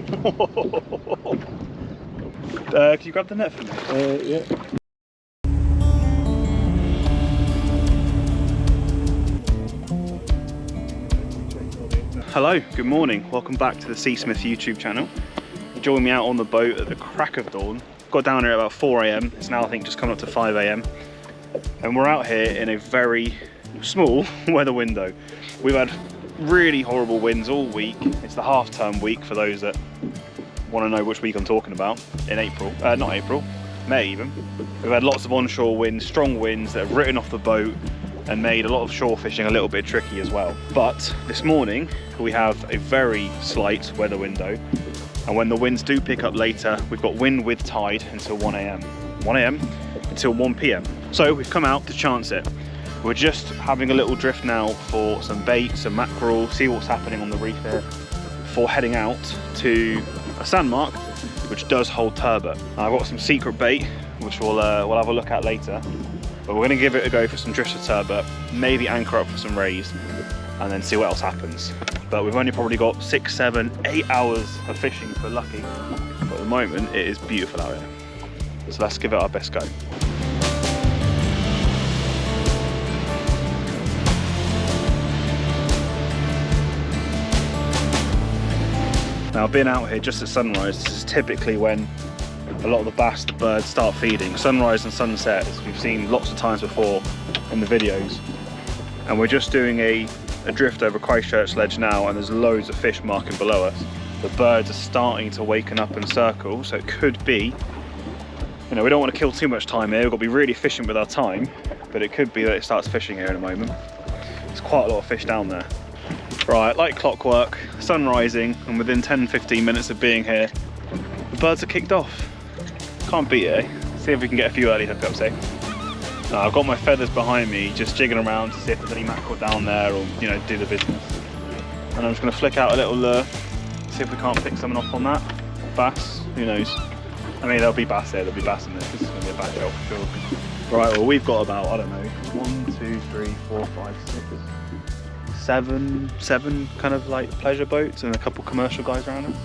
Can you grab the net for me? Yeah. Hello, good morning. Welcome back to the Seasmith YouTube channel. Join me out on the boat at the crack of dawn. Got down here at about 4 AM. It's now I think just coming up to 5 AM. And we're out here in a very small weather window. We've had really horrible winds all week. It's the half-term week for those that want to know which week I'm talking about. In April, not April, May even. We've had lots of onshore winds, strong winds that have written off the boat and made a lot of shore fishing a little bit tricky as well. But this morning we have a very slight weather window, and when the winds do pick up later, we've got wind with tide until 1 AM. 1 AM until 1 PM. So we've come out to chance it. We're just having a little drift now for some bait, some mackerel, see what's happening on the reef here, before heading out to a sandmark which does hold turbot. I've got some secret bait which we'll have a look at later. But we're going to give it a go for some drifts of turbot, maybe anchor up for some rays, and then see what else happens. But we've only probably got 6, 7, 8 hours of fishing if we're lucky. But at the moment, it is beautiful out here. So let's give it our best go. Now, being out here just at sunrise, this is typically when a lot of the bass, the birds start feeding. Sunrise and sunset, as we've seen lots of times before in the videos. And we're just doing a drift over Christchurch Ledge now, and there's loads of fish marking below us. The birds are starting to waken up and circle, so it could be, you know, we don't want to kill too much time here. We've got to be really efficient with our time, but it could be that it starts fishing here in a moment. There's quite a lot of fish down there. Right, like clockwork, sun rising, and within 10-15 minutes of being here, the birds are kicked off. Can't beat it, eh? See if we can get a few early hookups, eh? Now, I've got my feathers behind me, just jigging around to see if there's any mackerel down there, or, you know, do the business. And I'm just going to flick out a little lure, see if we can't pick someone off on that. Bass, who knows? I mean, there'll be bass there, there'll be bass in there, because it's going to be a bass shot for sure. Right, well, we've got about, I don't know, 1, 2, 3, 4, 5, 6, 7 kind of like pleasure boats and a couple commercial guys around us.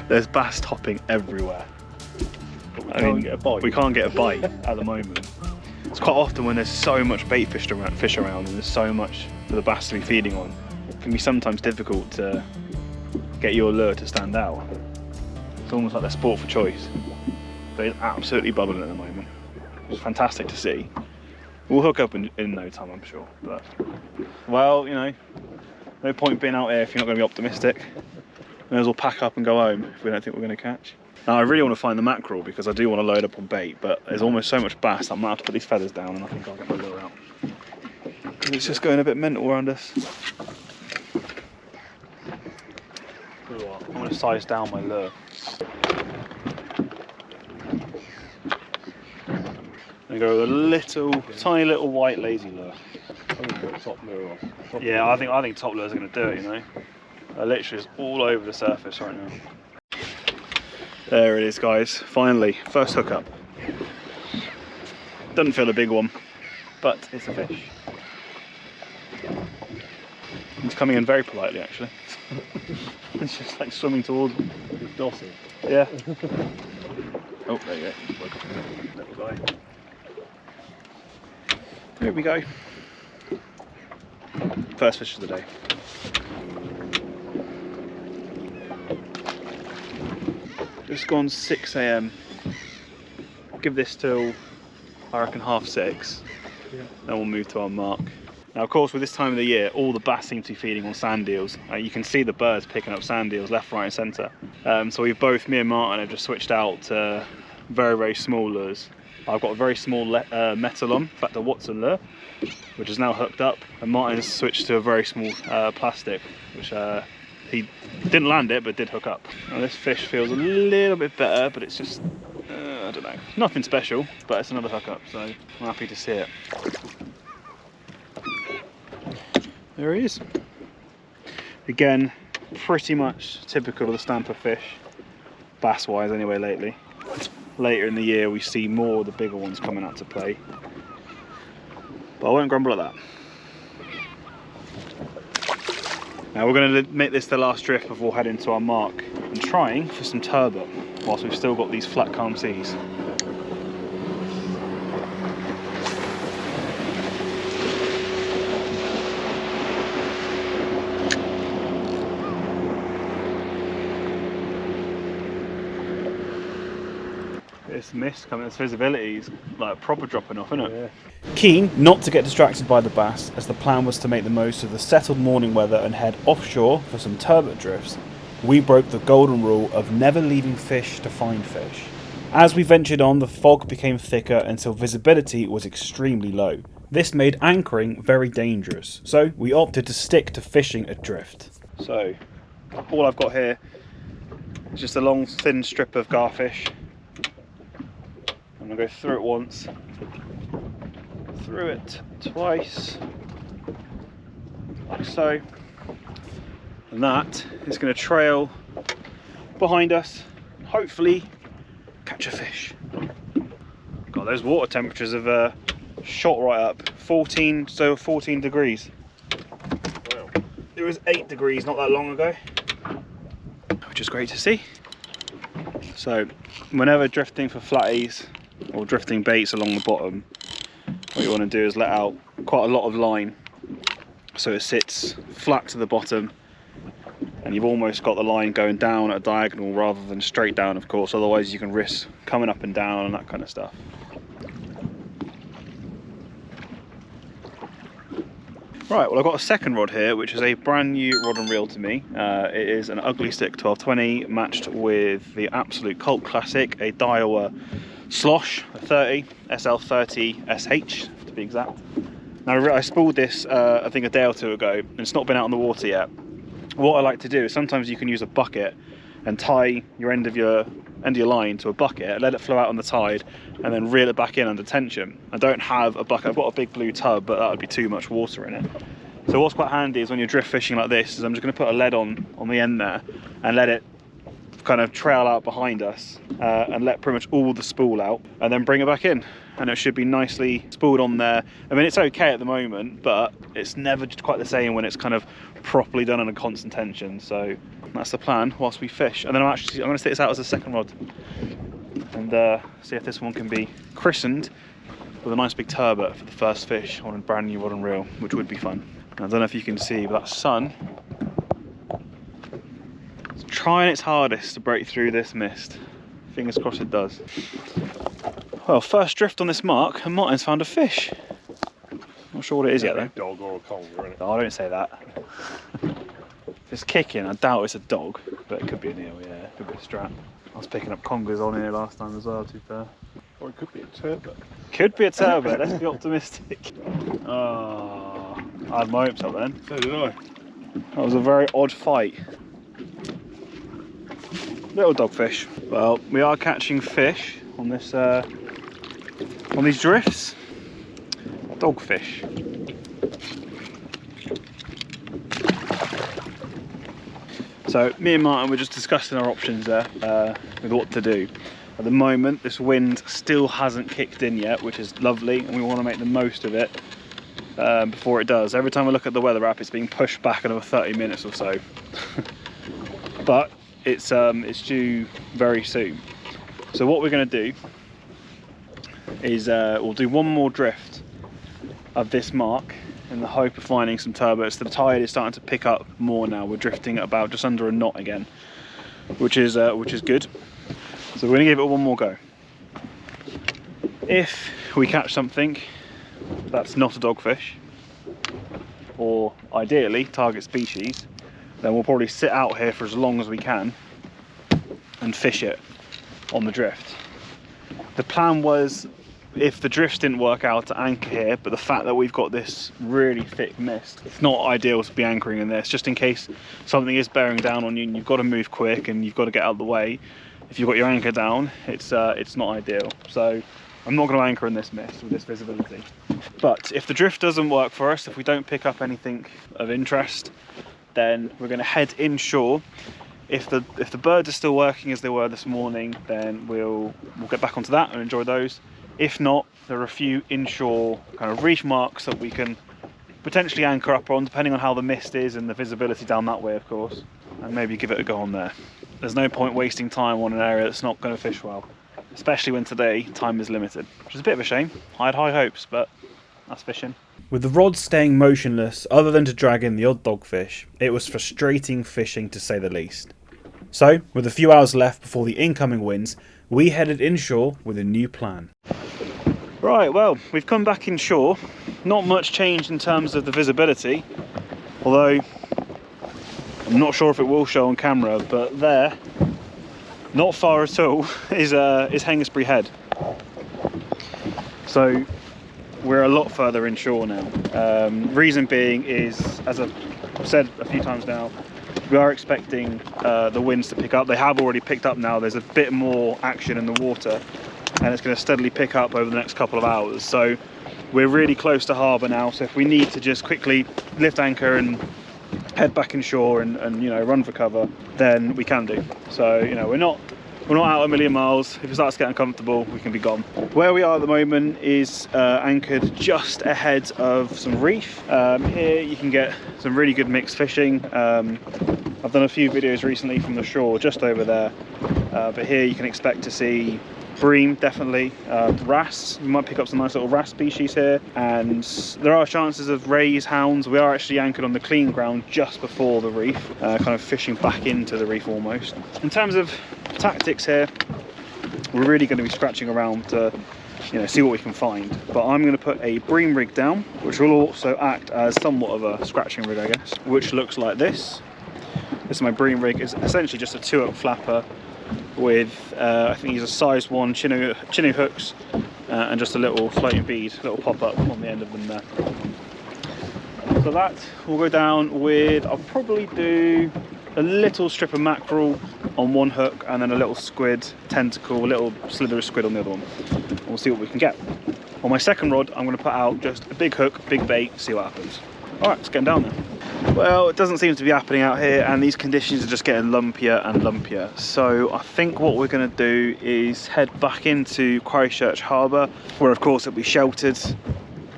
There's bass topping everywhere. I mean, we can't get a bite at the moment. It's quite often when there's so much bait fish around and there's so much for the bass to be feeding on, it can be sometimes difficult to get your lure to stand out. It's almost like they're sport for choice. But it's absolutely bubbling at the moment. It's fantastic to see. We'll hook up in no time, I'm sure. But, well, you know, no point being out here if you're not going to be optimistic. May as well pack up and go home if we don't think we're going to catch. Now, I really want to find the mackerel because I do want to load up on bait, but there's almost so much bass I might have to put these feathers down, and I think I'll get my lure out. It's just going a bit mental around us. I'm going to size down my lure. I'm going to go with a little, tiny little white lazy lure. Top lure off. Yeah, I think top lures are going to do it, you know. They're literally just all over the surface right now. There it is, guys. Finally, first hookup. Doesn't feel a big one, but it's a fish. It's coming in very politely, actually. It's just like swimming towards me. It's docile. Yeah. Oh, there you go. Little guy. Here we go. First fish of the day. Just gone 6 AM. Give this till, I reckon, 6:30. Yeah. Then we'll move to our mark. Now, of course, with this time of the year, all the bass seem to be feeding on sand eels. You can see the birds picking up sand eels left, right and centre. So we've both, me and Martin, have just switched out to very, very small lures. I've got a very small metal on, in fact a Watson lure, which is now hooked up. And Martin's switched to a very small plastic, which he didn't land it, but did hook up. Now this fish feels a little bit better, but it's just, I don't know, nothing special, but it's another hookup, so I'm happy to see it. There he is. Again, pretty much typical of the stamp of fish, bass wise anyway lately. Later in the year we see more of the bigger ones coming out to play, but I won't grumble at that. Now we're going to make this the last drift before heading to our mark and trying for some turbot whilst we've still got these flat calm seas. This mist coming, this visibility is like proper dropping off, isn't it? Yeah. Keen not to get distracted by the bass, as the plan was to make the most of the settled morning weather and head offshore for some turbot drifts, we broke the golden rule of never leaving fish to find fish. As we ventured on, the fog became thicker until visibility was extremely low. This made anchoring very dangerous, so we opted to stick to fishing adrift. So, all I've got here is just a long thin strip of garfish. I'm going to go through it once, through it twice, like so, and that is going to trail behind us, hopefully catch a fish. God, those water temperatures have shot right up, 14 degrees. Wow. It was 8 degrees not that long ago, which is great to see. So whenever drifting for flatties or drifting baits along the bottom, what you want to do is let out quite a lot of line so it sits flat to the bottom and you've almost got the line going down at a diagonal rather than straight down, of course, otherwise you can risk coming up and down and that kind of stuff. Right, well I've got a second rod here, which is a brand new rod and reel to me. It is an Ugly Stick 1220 matched with the absolute cult classic, a Daiwa Slosh, a 30, SL30 SH to be exact. Now I spooled this I think a day or two ago, and it's not been out on the water yet. What I like to do is sometimes you can use a bucket and tie your end of your line to a bucket, let it flow out on the tide, and then reel it back in under tension. I don't have a bucket, I've got a big blue tub, but that would be too much water in it. So what's quite handy is when you're drift fishing like this, is I'm just going to put a lead on the end there and let it kind of trail out behind us and let pretty much all the spool out, and then bring it back in, and it should be nicely spooled on there. I mean, it's okay at the moment, but it's never quite the same when it's kind of properly done on a constant tension. So that's the plan whilst we fish. And then I'm going to stick this out as a second rod and see if this one can be christened with a nice big turbot for the first fish on a brand new rod and reel, which would be fun. And I don't know if you can see, but that sun is trying its hardest to break through this mist. Fingers crossed it does. Well, first drift on this mark, and Martin's found a fish. Not sure what it is yet though. A dog or a conger, isn't it? No, I don't say that. If it's kicking, I doubt it's a dog, but it could be an eel, yeah. It could be a strap. I was picking up congers on here last time as well, to be fair. Or it could be a turbot. Could be a turbot, let's be optimistic. Oh, I had my hopes up then. So did I. That was a very odd fight. Little dogfish. Well, we are catching fish on this, on these drifts. Dogfish. So me and Martin were just discussing our options there with what to do. At the moment, this wind still hasn't kicked in yet, which is lovely, and we want to make the most of it before it does. Every time I look at the weather app, it's being pushed back another 30 minutes or so. But it's due very soon. So what we're going to do is we'll do one more drift of this mark in the hope of finding some turbots. The tide is starting to pick up more now. We're drifting at about just under a knot again, which is good. So we're going to give it one more go. If we catch something that's not a dogfish, or ideally target species, then we'll probably sit out here for as long as we can and fish it on the drift. The plan was, if the drifts didn't work out, to anchor here, but the fact that we've got this really thick mist, it's not ideal to be anchoring in this, just in case something is bearing down on you and you've got to move quick and you've got to get out of the way. If you've got your anchor down, it's not ideal. So I'm not going to anchor in this mist with this visibility. But if the drift doesn't work for us, if we don't pick up anything of interest, then we're going to head inshore. If the birds are still working as they were this morning, then we'll get back onto that and enjoy those. If not, there are a few inshore kind of reef marks that we can potentially anchor up on, depending on how the mist is and the visibility down that way, of course, and maybe give it a go on there. There's no point wasting time on an area that's not going to fish well, especially when today time is limited, which is a bit of a shame. I had high hopes, but that's fishing. With the rod staying motionless other than to drag in the odd dogfish, it was frustrating fishing to say the least. So, with a few hours left before the incoming winds, we headed inshore with a new plan. Right, well, we've come back inshore. Not much changed in terms of the visibility, although I'm not sure if it will show on camera, but there, not far at all, is Hengistbury Head. So we're a lot further inshore now. Reason being is, as I've said a few times now, we are expecting the winds to pick up. They have already picked up now. There's a bit more action in the water, and it's going to steadily pick up over the next couple of hours. So we're really close to harbour now, so if we need to just quickly lift anchor and head back inshore and you know, run for cover, then we can do. So, you know, we're not out a million miles. If it starts getting uncomfortable, we can be gone. Where we are at the moment is anchored just ahead of some reef. Here you can get some really good mixed fishing. I've done a few videos recently from the shore just over there, but here you can expect to see bream, definitely, wrasse. You might pick up some nice little wrasse species here, and there are chances of rays, hounds. We are actually anchored on the clean ground just before the reef, kind of fishing back into the reef almost. In terms of tactics here, we're really going to be scratching around to, you know, see what we can find, but I'm going to put a bream rig down, which will also act as somewhat of a scratching rig, I guess, which looks like this. This is my bream rig. It's essentially just a 2-up flapper with I think these are size 1 chino hooks and just a little floating bead, little pop-up on the end of them there. So that will go down with, I'll probably do a little strip of mackerel on one hook and then a little squid tentacle, a little slither of squid on the other one. And we'll see what we can get. On my second rod, I'm going to put out just a big hook, big bait, see what happens. Alright, let's get down there. Well, it doesn't seem to be happening out here, and these conditions are just getting lumpier and lumpier. So I think what we're going to do is head back into Christchurch Harbour, where of course it'll be sheltered.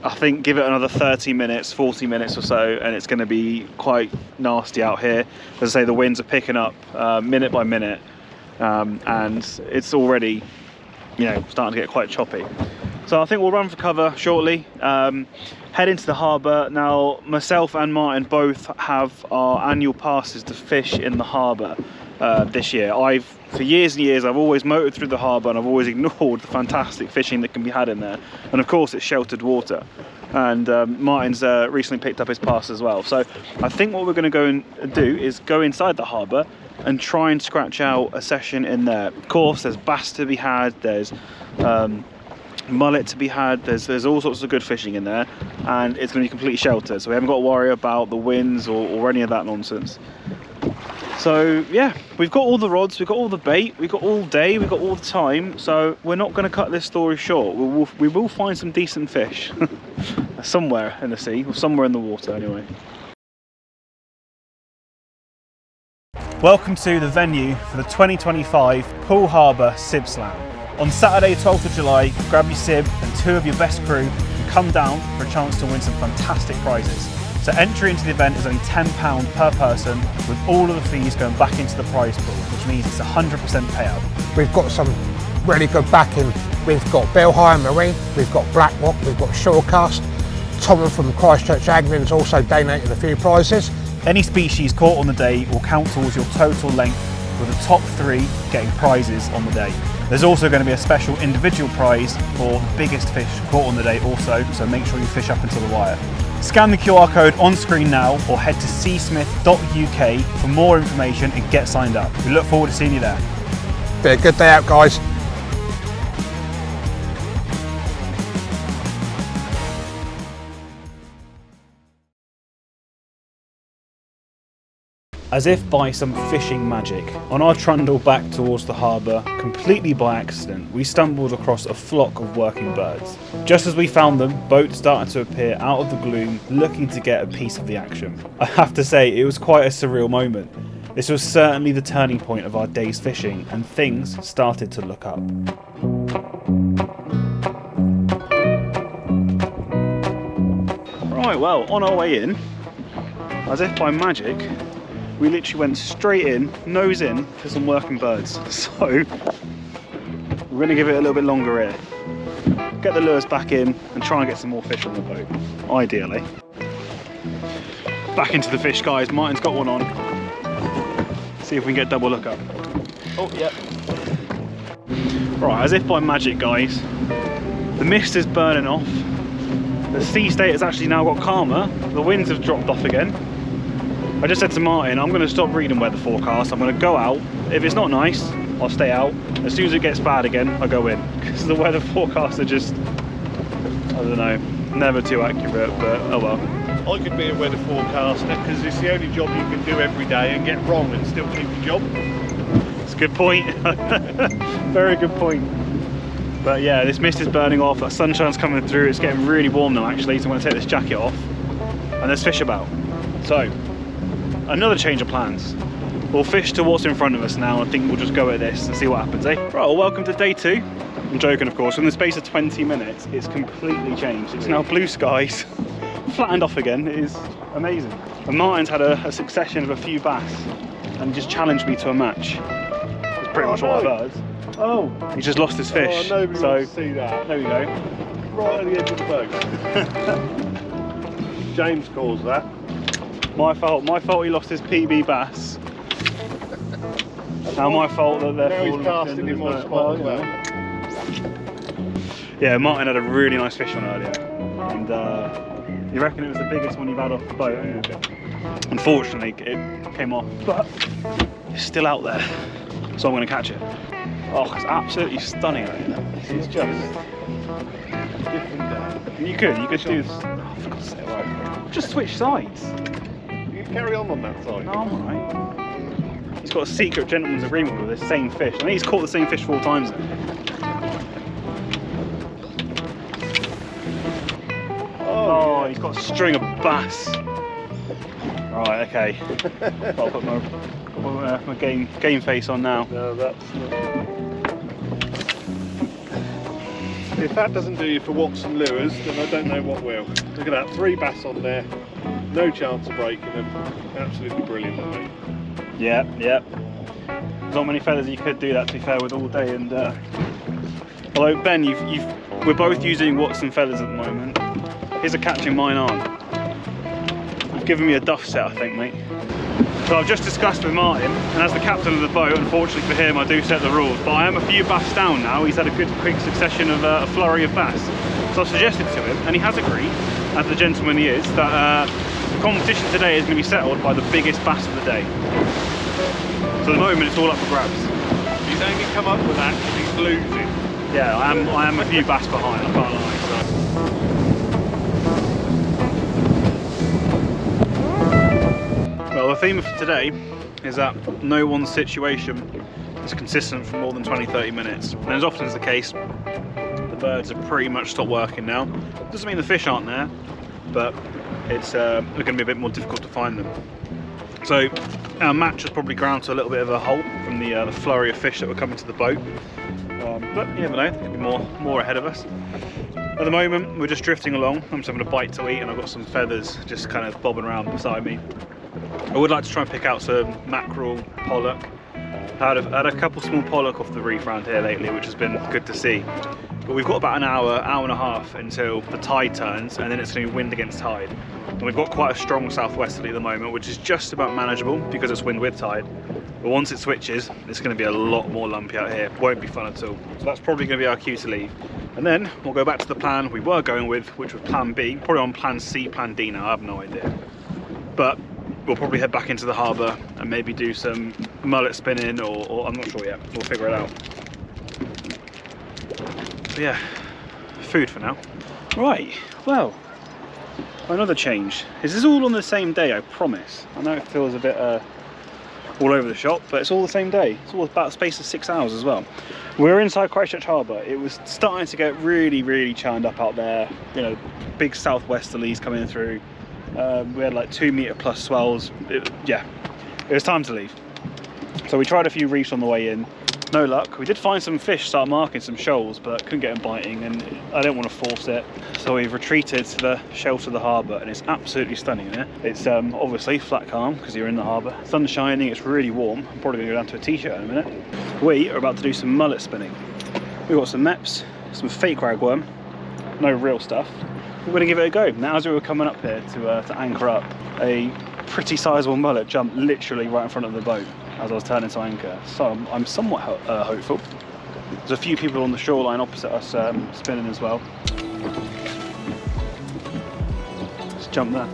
I think give it another 30 minutes, 40 minutes or so, and it's going to be quite nasty out here. As I say, the winds are picking up minute by minute, and it's already, you know, starting to get quite choppy. So I think we'll run for cover shortly, head into the harbour. Now, myself and Martin both have our annual passes to fish in the harbour this year. For years and years, I've always motored through the harbour and I've always ignored the fantastic fishing that can be had in there. And of course, it's sheltered water. And Martin's recently picked up his pass as well. So I think what we're going to go and do is go inside the harbour and try and scratch out a session in there. Of course, there's bass to be had, there's mullet to be had, there's all sorts of good fishing in there, and it's going to be completely sheltered, so we haven't got to worry about the winds or any of that nonsense. So yeah, we've got all the rods, we've got all the bait, we've got all day, we've got all the time, so we're not going to cut this story short. We will find some decent fish somewhere in the sea, or somewhere in the water anyway. Welcome to the venue for the 2025 Poole Harbour Sib Slam. On Saturday 12th of July, grab your sib and 2 of your best crew and come down for a chance to win some fantastic prizes. So entry into the event is only £10 per person, with all of the fees going back into the prize pool, which means it's 100% payout. We've got some really good backing. We've got Bell Hire Marine, we've got Blackrock, we've got Shorecast. Tom from Christchurch Angling also donated a few prizes. Any species caught on the day will count towards your total length, with the top 3 getting prizes on the day. There's also going to be a special individual prize for the biggest fish caught on the day also, so make sure you fish up until the wire. Scan the QR code on screen now or head to seasmith.uk for more information and get signed up. We look forward to seeing you there. Be a good day out, guys. As if by some fishing magic, on our trundle back towards the harbour, completely by accident, we stumbled across a flock of working birds. Just as we found them, boats started to appear out of the gloom, looking to get a piece of the action. I have to say, it was quite a surreal moment. This was certainly the turning point of our day's fishing, and things started to look up. Right, well, on our way in, as if by magic, we literally went straight in, nose in, for some working birds. So, we're going to give it a little bit longer here. Get the lures back in and try and get some more fish on the boat, ideally. Back into the fish, guys. Martin's got one on. See if we can get double look up. Oh, yep. Right, as if by magic, guys, the mist is burning off. The sea state has actually now got calmer. The winds have dropped off again. I just said to Martin, I'm going to stop reading weather forecasts. I'm going to go out. If it's not nice, I'll stay out. As soon as it gets bad again, I go in. Because the weather forecasts are just, I don't know, never too accurate, but oh well. I could be a weather forecaster because it's the only job you can do every day and get wrong and still keep your job. It's a good point. Very good point. But yeah, this mist is burning off, that sunshine's coming through, it's getting really warm now actually, so I'm going to take this jacket off. And there's fish about. So, another change of plans. We'll fish to what's in front of us now. I think we'll just go at this and see what happens, eh? Right, well, welcome to day 2. I'm joking, of course. In the space of 20 minutes, it's completely changed. It's now blue skies, flattened off again. It is amazing. And Martin's had a succession of a few bass and just challenged me to a match. That's pretty much what I've heard. Oh, He just lost his fish. Oh, nobody so wants to see that. there we go. Right at the edge of the boat. James calls that. My fault he lost his PB bass. Now my fault that they're Now he's falling casting in my spot as well. Yeah, Martin had a really nice fish on earlier. And you reckon it was the biggest one you've had off the boat, haven't you? Unfortunately, it came off, but it's still out there. So I'm going to catch it. Oh, it's absolutely stunning right here. This is just Different day. You could do this. Oh, for God's sake, right. Just switch sides. You can carry on that side. No, I'm alright. He's got a secret gentleman's agreement with the same fish. I think he's caught the same fish 4 times now. Oh, he's got a string of bass. Right, okay. I'll put my game face on now. No, that's not. If that doesn't do you for Watson lures, then I don't know what will. Look at that, 3 bass on there. No chance of breaking them. Absolutely brilliant, aren't they? Yeah. There's not many feathers you could do that, to be fair, with all day. And although Ben, we're both using Watson feathers at the moment. His are catching, mine aren't. You've given me a duff set, I think, mate. So I've just discussed with Martin, and as the captain of the boat, unfortunately for him, I do set the rules. But I am a few bass down now. He's had a good, quick succession of a flurry of bass. So I've suggested to him, and he has agreed, as the gentleman he is, that the competition today is going to be settled by the biggest bass of the day. So at the moment, it's all up for grabs. He's only come up with that because he's losing. Yeah, I am a few bass behind, I can't lie. So. Well, the theme for today is that no one situation is consistent for more than 20-30 minutes. And as often is the case, the birds have pretty much stopped working now. Doesn't mean the fish aren't there, but it's going to be a bit more difficult to find them. So our match has probably ground to a little bit of a halt from the flurry of fish that were coming to the boat. But you never know, there could be more ahead of us. At the moment, we're just drifting along. I'm just having a bite to eat, and I've got some feathers just kind of bobbing around beside me. I would like to try and pick out some mackerel, pollock. I had a couple small pollock off the reef around here lately, which has been good to see. But we've got about an hour and a half until the tide turns, and then it's going to be wind against tide. And we've got quite a strong southwesterly at the moment, which is just about manageable because it's wind with tide. But once it switches, it's going to be a lot more lumpy out here. Won't be fun at all. So that's probably going to be our cue to leave. And then we'll go back to the plan we were going with, which was plan B. Probably on plan C, plan D now, I have no idea. But we'll probably head back into the harbour and maybe do some mullet spinning or I'm not sure yet. We'll figure it out. But yeah, food for now. Right, well, another change. This is all on the same day, I promise. I know it feels a bit all over the shop, but it's all the same day. It's all about a space of 6 hours as well. We're inside Christchurch Harbour. It was starting to get really churned up out there. You know, big southwesterlies coming through. We had like 2 metre plus swells. Yeah, it was time to leave. So we tried a few reefs on the way in. No luck. We did find some fish start marking some shoals, but couldn't get them biting, and I don't want to force it. So we've retreated to the shelter of the harbour, and it's absolutely stunning in here. It's obviously flat calm because you're in the harbour. Sun's shining, it's really warm. I'm probably going to go down to a t-shirt in a minute. We are about to do some mullet spinning. We've got some meps, some fake ragworm, no real stuff. We're going to give it a go. Now as we were coming up here to anchor up, a pretty sizable mullet jumped literally right in front of the boat as I was turning to anchor. So I'm somewhat hopeful. There's a few people on the shoreline opposite us spinning as well. Just jump there.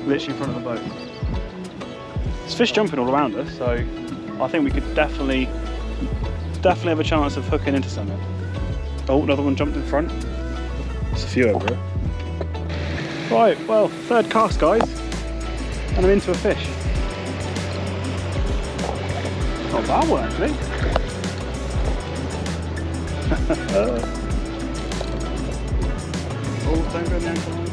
Literally in front of the boat. There's fish jumping all around us, so I think we could definitely have a chance of hooking into something. Oh, another one jumped in front. There's a few over here. Right, well, third cast, guys. And I'm into a fish. Not a bad one, actually. Oh, don't go in the ankle line.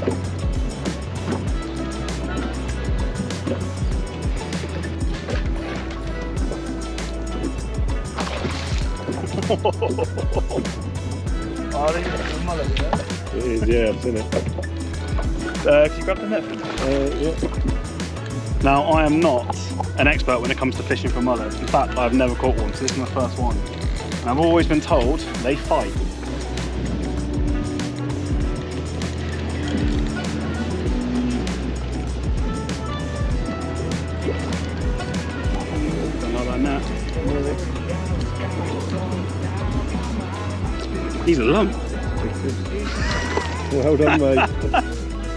Oh, there's a mullet in there. It is, yeah, I've seen it. Can you grab the net for me? Yeah. Now, I am not an expert when it comes to fishing for mullets. In fact, I've never caught one, so this is my first one. And I've always been told they fight. Don't know about that. He's a lump. Well done, mate.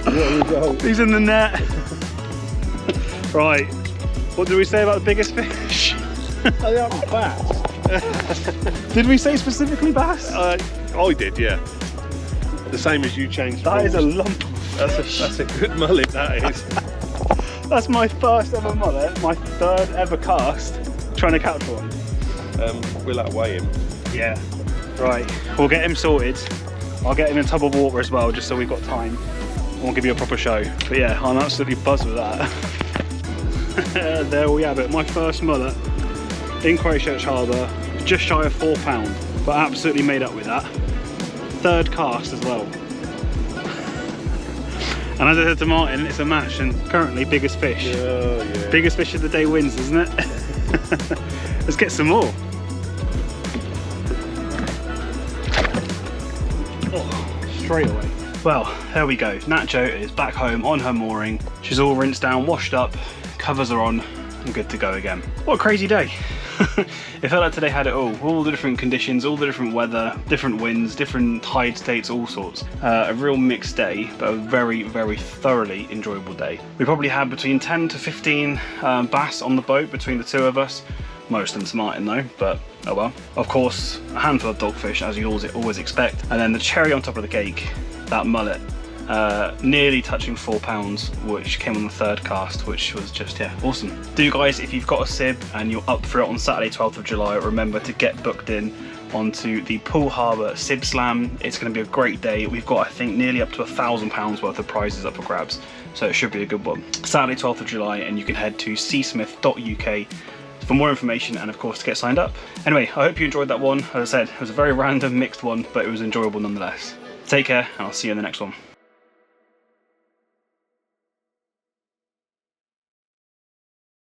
What a result. He's in the net. Right. What did we say about the biggest fish? Oh, that was bass. Did we say specifically bass? I did, yeah. The same as you changed. That is a lump. That's a good mullet, that is. That's my first ever mullet, my third ever cast, trying to catch one. We'll outweigh him. Yeah. Right, we'll get him sorted. I'll get him in a tub of water as well, just so we've got time. We'll give you a proper show. But yeah, I'm absolutely buzzed with that. There we have it, my first mullet in Christchurch Harbour, just shy of £4, but absolutely made up with that. Third cast as well. And as I said to Martin, it's a match, and currently biggest fish. Yeah. Biggest fish of the day wins, isn't it? Let's get some more. Oh, straight away. Well, there we go. Nacho is back home on her mooring. She's all rinsed down, washed up, covers are on, and good to go again. What a crazy day. It felt like today had it all the different conditions, all the different weather, different winds, different tide states, all sorts. A real mixed day, but a very, very thoroughly enjoyable day. We probably had between 10 to 15 bass on the boat between the two of us. Most of them Martin though, but oh well. Of course, a handful of dogfish, as you always expect. And then the cherry on top of the cake, that mullet. Nearly touching £4, which came on the third cast, which was just, yeah, awesome. Do guys, if you've got a sib and you're up for it on Saturday 12th of July, remember to get booked in onto the Poole Harbour Sib Slam. It's going to be a great day. We've got, I think, nearly up to £1,000 worth of prizes up for grabs, so it should be a good one. Saturday 12th of July, and you can head to seasmith.uk for more information and of course to get signed up. Anyway, I hope you enjoyed that one. As I said, it was a very random mixed one, but it was enjoyable nonetheless. Take care, and I'll see you in the next one.